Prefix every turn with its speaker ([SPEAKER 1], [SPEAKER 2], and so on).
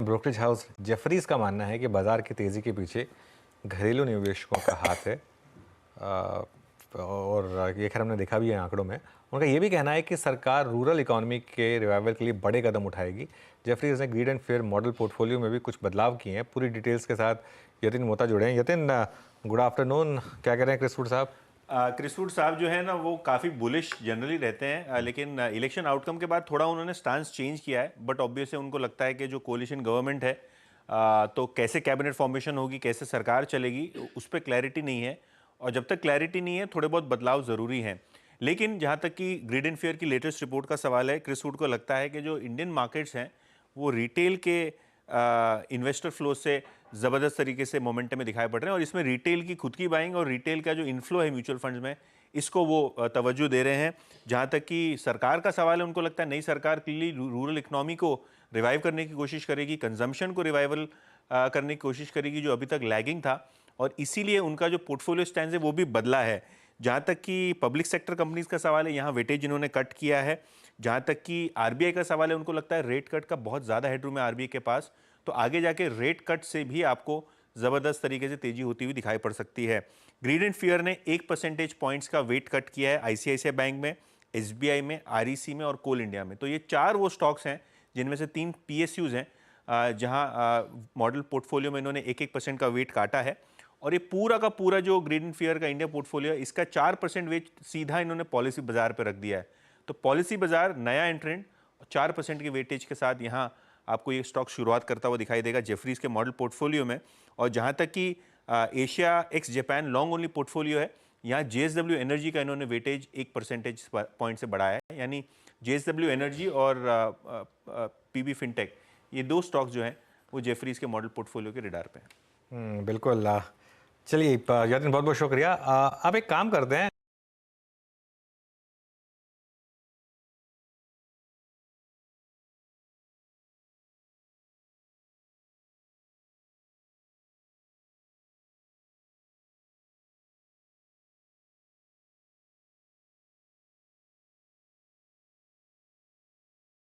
[SPEAKER 1] Brokerage house Jefferies का मानना है कि बाजार की तेज़ी के पीछे घरेलू निवेशकों का हाथ है। और ये खैर हमने देखा भी है आंकड़ों में। उनका ये भी कहना है कि सरकार रूरल इकोनॉमी के रिवाइवल के लिए बड़े कदम उठाएगी। जेफरीज ने grid and fair model portfolio में भी कुछ बदलाव किए हैं। पूरी डिटेल्स के साथ यतिन मोहता जुड़े हैं। Yatin, good afternoon. क्या कह रहे हैं क्रिस वुड साहब?
[SPEAKER 2] क्रिस वुड साहब जो है ना वो काफ़ी बुलिश जनरली रहते हैं, लेकिन इलेक्शन आउटकम के बाद थोड़ा उन्होंने स्टांस चेंज किया है। बट ऑब्वियसली उनको लगता है कि जो कोलिशन गवर्नमेंट है, तो कैसे कैबिनेट फॉर्मेशन होगी, कैसे सरकार चलेगी, उस पर क्लैरिटी नहीं है। और जब तक क्लैरिटी नहीं है थोड़े बहुत बदलाव ज़रूरी हैं। लेकिन जहाँ तक कि ग्रीड एंड फेयर की लेटेस्ट रिपोर्ट का सवाल है, क्रिस वुड को लगता है कि जो इंडियन मार्केट्स हैं वो रिटेल के इन्वेस्टर फ्लो से ज़बरदस्त तरीके से मोमेंटम में दिखाई पड़ रहे हैं। और इसमें रिटेल की खुद की बाइंग और रिटेल का जो इन्फ्लो है म्यूचुअल फंड्स में, इसको वो तवज्जो दे रहे हैं। जहाँ तक कि सरकार का सवाल है, उनको लगता है नई सरकार क्लियरली रूरल इकोनॉमी को रिवाइव करने की कोशिश करेगी, कंजम्पशन को रिवाइवल करने की कोशिश करेगी जो अभी तक लैगिंग था। और इसीलिए उनका जो पोर्टफोलियो स्टैंड है वो भी बदला है। जहाँ तक कि पब्लिक सेक्टर कंपनीज का सवाल है, यहाँ वेटेज इन्होंने कट किया है। जहाँ तक कि आरबीआई का सवाल है, उनको लगता है रेट कट का बहुत ज़्यादा हेडरूम है आरबीआई के पास, तो आगे जाके रेट कट से भी आपको ज़बरदस्त तरीके से तेजी होती हुई दिखाई पड़ सकती है। ग्रीड एंड फेयर ने 1 परसेंटेज पॉइंट्स का वेट कट किया है आईसीआईसीआई बैंक में, एसबीआई में, आरईसी में और कोल इंडिया में। तो ये 4 वो स्टॉक्स हैं जिनमें से 3 पीएसयूज हैं, जहां मॉडल पोर्टफोलियो में इन्होंने 1-1% का वेट काटा है। और ये पूरा का पूरा जो ग्रीड एंड फेयर का इंडिया पोर्टफोलियो है, इसका 4% वेट सीधा इन्होंने पॉलिसी बाजार पर रख दिया है। तो पॉलिसी बाजार नया एंट्रेंट 4% के वेटेज के साथ यहाँ आपको ये स्टॉक शुरुआत करता हुआ दिखाई देगा जेफरीज के मॉडल पोर्टफोलियो में। और जहाँ तक कि Asia x Japan long only portfolio है, यहाँ जेएसडब्ल्यू एनर्जी का इन्होंने वेटेज 1 परसेंटेज पॉइंट से बढ़ाया है। यानी जेएसडब्ल्यू एनर्जी और पीबी फिनटेक, ये 2 स्टॉक्स जो हैं वो जेफरीज के मॉडल पोर्टफोलियो के रिडार पे हैं।
[SPEAKER 1] बिल्कुल। चलिए यतिन, बहुत बहुत शुक्रिया। आप एक काम करते हैं,